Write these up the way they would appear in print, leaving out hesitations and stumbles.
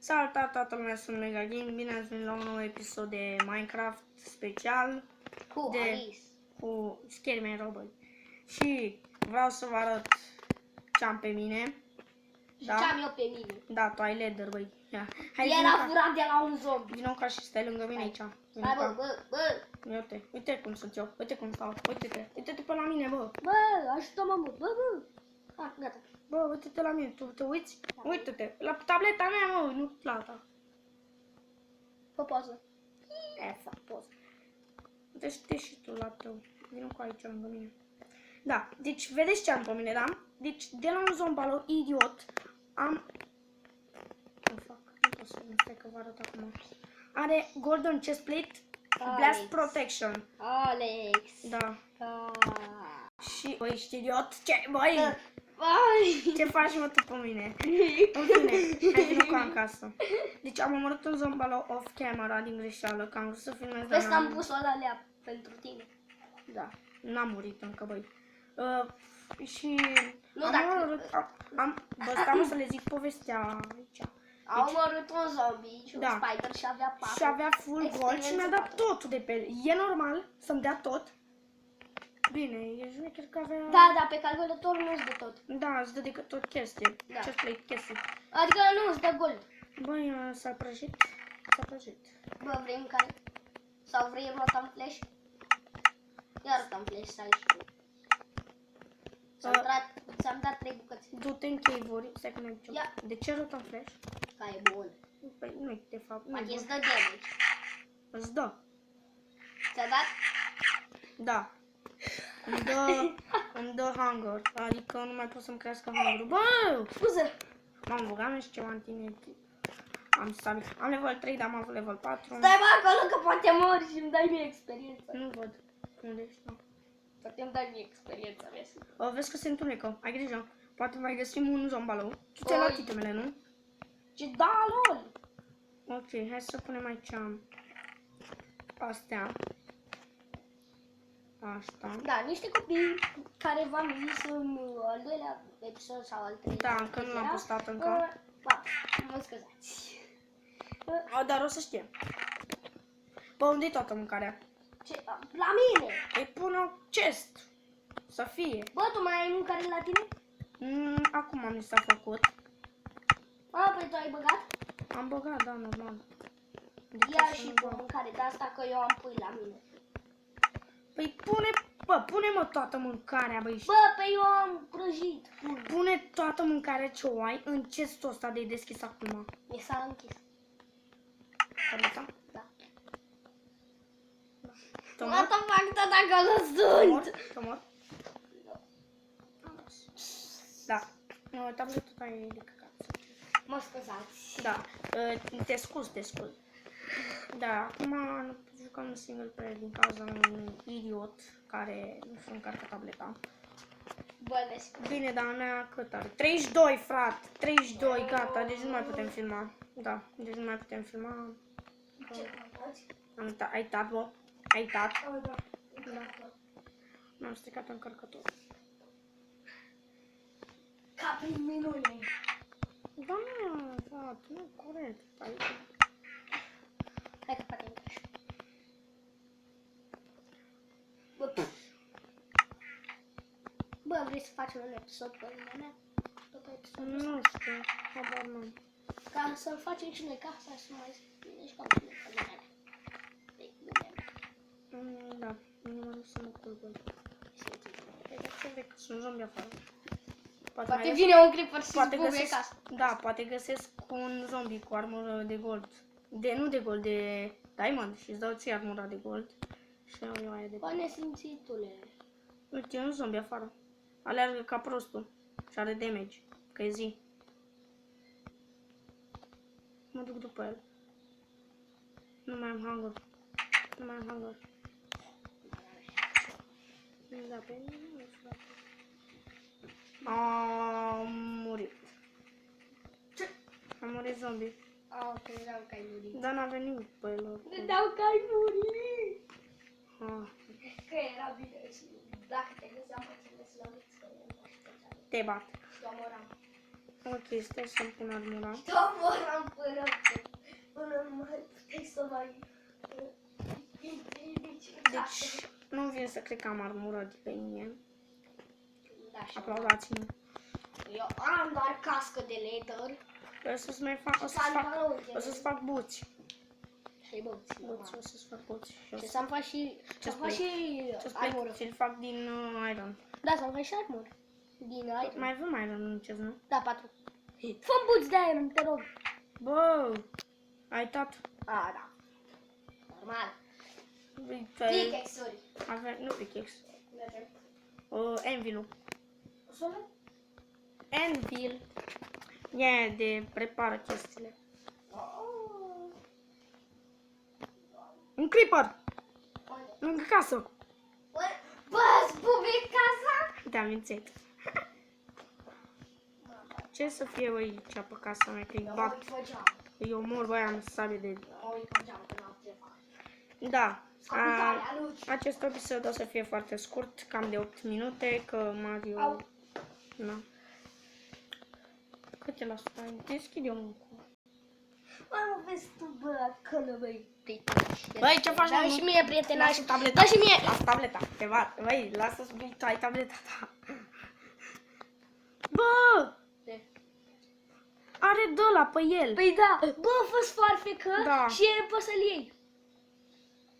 Salutare toată lumea, sunt Mega Game, bine ați venit la un nou episod de Minecraft special cu Scary Man Robot. Și vreau să vă arăt ce am pe mine. Da? Ce am eu pe mine? Da, tu ai leather, băi. Era furat de la un zombie. Vino ca și stai lângă mine aici. Hai, bă. Uite cum sunt eu, uite cum stau, uite-te pe la mine, bă. Bă, ajută-mă mult, bă. Ah, gata. Bă, uite-te la mine, tu te uiți? Uite-te, la tableta mea, mă, nu la ta. Fă poză. Fac poză. Uite și tu la tău. Vino cu aici lângă mine. Da, deci vedeți ce am pe mine, da? Deci de la un zombalo idiot am... Nu fac, nu pot să stai că vă arăt acum. Are golden chestplate, blast protection. Alex. Da. Și, băi, ești idiot? Ce, băi? Vai. Ce faci, mă, tu pe mine? În fine, hai vină cu în casă. Deci am omorât un zombalo off camera din greșeală, că am vrut să filmez. Vezi că am pus-o la lea pentru tine. Da, n-am murit încă, băi. Și Nu, bă, stai să le zic povestea aici. A omorât un zombie și un Da. spider și avea patru. Și avea full gold și mi-a dat totul de pe el. E normal să-mi dea tot? Bine, e șmecher că avea... Da, pe calculator nu-ți dă tot. Da, îți dă decât tot chestie. Da. Ce-ți plăi chestii. Adică nu îți dă gold. Băi, s-a prăjit. S-a prăjit. Bă, vrei mâncare? Sau vrei rotam flash? Ia rotam flash să ai și tu. Ți-am dat 3 bucăți. Du-te în cave-uri. Stai că nu Ia. De ce rotam flash? Ca e bun. Păi nu, de fapt. Nu Poate îți dă damage. îți dă. Ți-a dat? Da. Îmi dă hunger. Adică nu mai pot să-mi crească hunger. Bă! Scuze. M-am băgat și ceva în tine. Am level 3, dar am avut level 4. Stai bă acolo că poate mori și îmi dai mie experiență. Nu văd. Unde ești? Da. Poate îmi dai mie experiență, vezi? Vezi că se întunecă. Ai grijă. Poate mai găsim un zombalou. Tu ți-ai luat itemele, nu? Ce da, lol! Ok, hai să punem aici astea. Asta. Da, niște copii care v-am zis în al doilea episod sau al treilea. Da, încă nu l-am postat încă. Mă scuzați. Dar o să știe. Bă, unde-i toată mâncarea? Ce? La mine! Îi pune chest. Să fie. Bă, tu mai ai mâncare la tine? Acum mi s-a făcut. Păi tu ai băgat? Am băgat, da, normal. Ia și cu mâncare, de asta că eu am pui la mine. Păi pune-mă toată mâncarea, băi. Bă, păi eu am prăjit. Pune toată mâncarea ce o ai în chestul ăsta de deschis acum. Mi s-a închis. Tableta? Da. Tomor? Gata, fac tot acolo sunt. Tomor? Da. Tableta ta e de căcat. Mă scuzați. Da. Te scuz. Da, acum nu jucăm un single player din cauza unui idiot care nu și încarcă tableta. Bă, Bine, dar mea cât are? 32, frate! 32, gata, deci nu mai putem filma. Da, deci nu mai putem filma. ce faci? Am uitat, ai uitat, bă? Ai uitat? Da. Mi-am stricat încărcător. Ca prin minune. Da, frate, nu, corect. Aici. Hai că facem caș. Bă, vrei să facem un episod pe lumea mea? După episodul ăsta? Nu știu, habar n-am. Ca să-l facem și noi casa să mai mișcăm pe lumea mea. Pe lumea mea. Da, nu mai să mă culpă. Păi, dar ce vrei, că sunt zombie afară. Poate vine un creeper și poate zbubuie găsesc, casa. da, poate găsesc un zombie cu armură de gold. Nu de gold, de diamond și îți dau ție armura de gold. Și eu aia de Bă, nesimțitule. Uite, e un zombie afară. Aleargă ca prostul și are damage, că e zi. Mă duc după el. Nu mai am hunger. Da, pe mine nu, frate. Am murit. Ce? Am murit zombie. Credeam că ai murit. Dar n-a venit pe el. Credeam că ai murit. Ah. Că era bine și dacă te găseam pe tine slăviți, că nu Te bat. și omoram. Ok, stai să-mi pun armura. Doboram până nu mai puteai să mai intri. Deci, nu vine să cred că am armură de pe mine. Da, și Aplaudați-mă. eu am doar cască de leather. O să-ți mai fac, o să-ți fac buți. Și băuți. Buți, o să-ți fac buți. Și o Și să să-mi fac și... Ce Să-mi fac și armură. ți-l fac din iron. Da, să-mi fac și armură. Din iron. Mai avem iron, nu ce nu? Da, 4. Fă-mi buți de iron, te rog. Bă, ai uitat? A, da. Normal. Uite, Pickaxe-uri. avem, nu pickaxe. Mergem. Anvil-ul. Sună? Anvil. E de prepară chestiile. Oh. Un creeper! Unde? Lângă casă! Bă, spubi casa? Te-am mințit. Ce să fie aici pe casa mea, că-i bat, îi omor, băi, am sabie de... Da. Acest episod o să fie foarte scurt, cam de 8 minute, că Mario... Na. Câte la sută? Deschid eu un cu. Bă, nu vezi tu, bă, acolo, băi. Băi, ce faci? Da și mie, prietena. Lasă tableta. Da și mie. Lasă tableta. Te bat. Băi, lasă-ți tu ai tableta ta. Bă! Are de-ăla pe el. Păi da, bă, fă-ți farfecă Da. și poți să-l iei.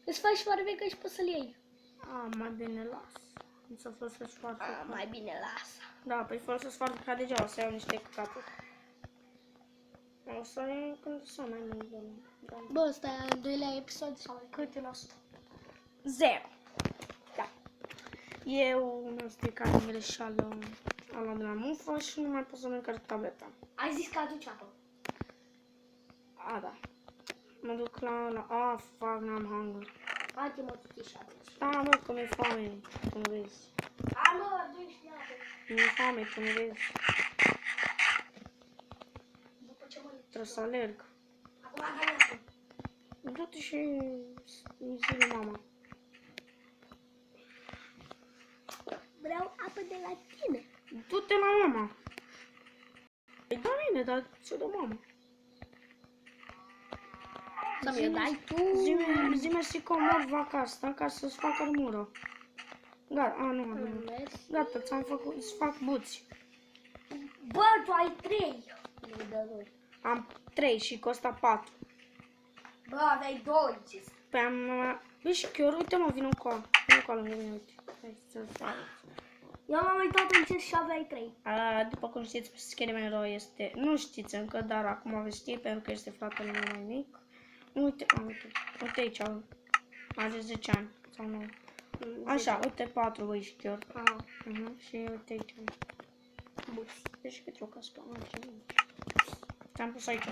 Îți faci farfecă și poți să-l iei. Mai bine las. Nu să folosesc foarte. Mai bine lasă. Da, păi folosesc foarte ca degeaba, să iau niște căcaturi. O să iau când să mai mult de da. Bă, ăsta e al doilea episod sau Câte la sută? 0. Da. Eu nu știu care e greșeală. Am luat de la mufă și nu mai pot să merg care tableta. ai zis că aduci apă. A, da. Mă duc la... fuck, n-am hunger. Hai-te mă, tu și atunci. Da, mă, că mi-e foame, tu nu vezi. Hai mă, aduci și apă. Mi-e foame, tu nu vezi. După ce mă Trebuie să alerg. acum dai apă. Du-te și zi lui mama. Vreau apă de la tine. Du-te la mama. E da bine, dar ți-o dă mama. Să mi-o dai tu. Zi-mi și că mor vaca asta ca să-ți fac armură. Gata, nu. Gata, ți-am făcut, îți fac buți. Bă, tu ai 3. Nu dă 2. Am 3 și costă 4. Bă, aveai 2. Păi am... Băi, și chiar, uite mă, vin încoa. Vin încoa lângă mine, uite. Hai să fac. Eu m-am uitat în ce și aveai 3. După cum știți, Scary Man este... Nu știți încă, dar acum veți ști, pentru că este fratele meu mai mic. Uite, uite aici, are 10 ani, sau 9. Așa, uite 4, băi, și chiar. Și uite aici. Buți. Deci că trebuie să spun aici. Te-am pus aici.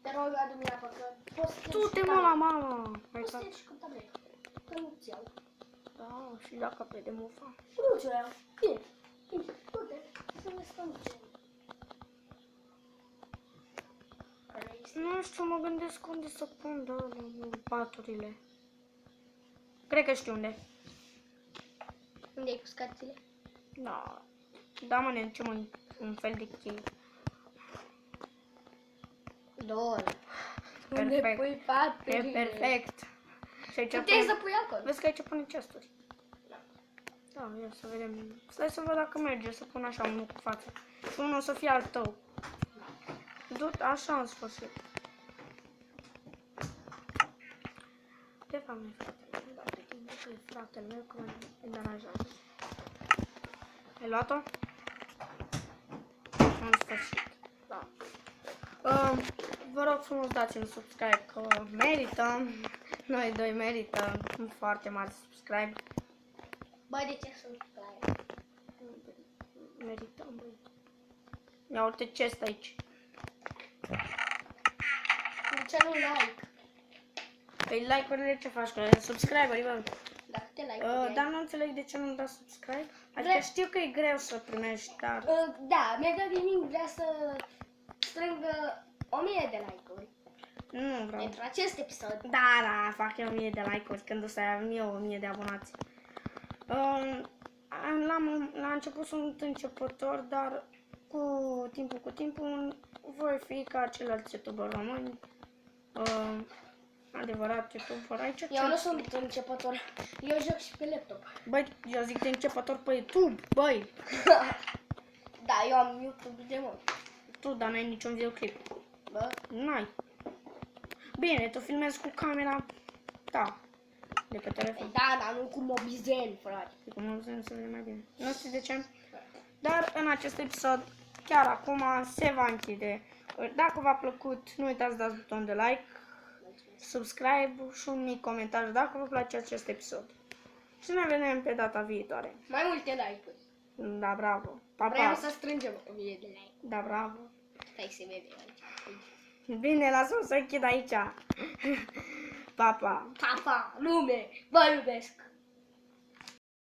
Te rog, adu-mi apă, că poți să Tu te mă la mama! poți să și cu tabletă. Că nu-ți iau. Da, și dacă pe de mufa. Nu ți-o iau. Bine. Du-te, să vezi că nu ți-o iau. Nu știu, mă gândesc unde să pun paturile. Cred că știu unde. Unde ai cu scarțile? Da. Da, mă, ne ducem un fel de cheie. Doi. Perfect. Unde pui paturile? E perfect. Și aici Puteai să pui acolo. Vezi că aici pune chesturi. Da, ia să vedem. Stai să văd dacă merge să pun așa unul cu față. Și unul o să fie al tău. Du-te așa în sfârșit. De fapt, nu-i fratele meu, dar pretinde că e fratele meu, că mă deranjează. Ai luat-o? În sfârșit. Da. Vă rog frumos, dați-mi subscribe, că merită. Noi doi merită un foarte mare subscribe. Băi, de ce sunt clare? Merităm, băi. Ia uite chest aici. De ce nu like? Păi like-urile ce faci cu ele? Subscribe-uri, bă. Dacă te like Dar nu înțeleg de ce nu-mi dai subscribe. Adică știu că e greu să primești, dar... Da, Mega Gaming vrea să strângă 1000 de like-uri. Nu vreau. Pentru acest episod. Da, fac eu 1000 de like-uri când o să am eu 1000 de abonați. La început sunt începător, dar cu timpul voi fi ca ceilalți youtuberi români. Adevărat youtuber aici. Eu nu sunt începător. Eu joc și pe laptop. Băi, eu zic de începător pe YouTube, băi. Da, eu am YouTube de mult. Tu, dar n-ai niciun videoclip. Bă, N-ai. Bine, tu filmezi cu camera. Da. De pe telefon. da, dar nu cu mobizen, frate. Cum nu să vede mai bine. Nu știu de ce. Dar în acest episod, chiar acum, se va închide. Dacă v-a plăcut, nu uitați să dați buton de like, subscribe și un mic comentariu dacă vă place acest episod. Și ne vedem pe data viitoare. Mai multe like-uri. Da, bravo. Pa, Vrem pa. să strângem 1000 de like. Da, bravo. Stai să vedem aici. Bine, lasă-mă să închid aici. Pa, pa. Pa, pa, lume, vă iubesc.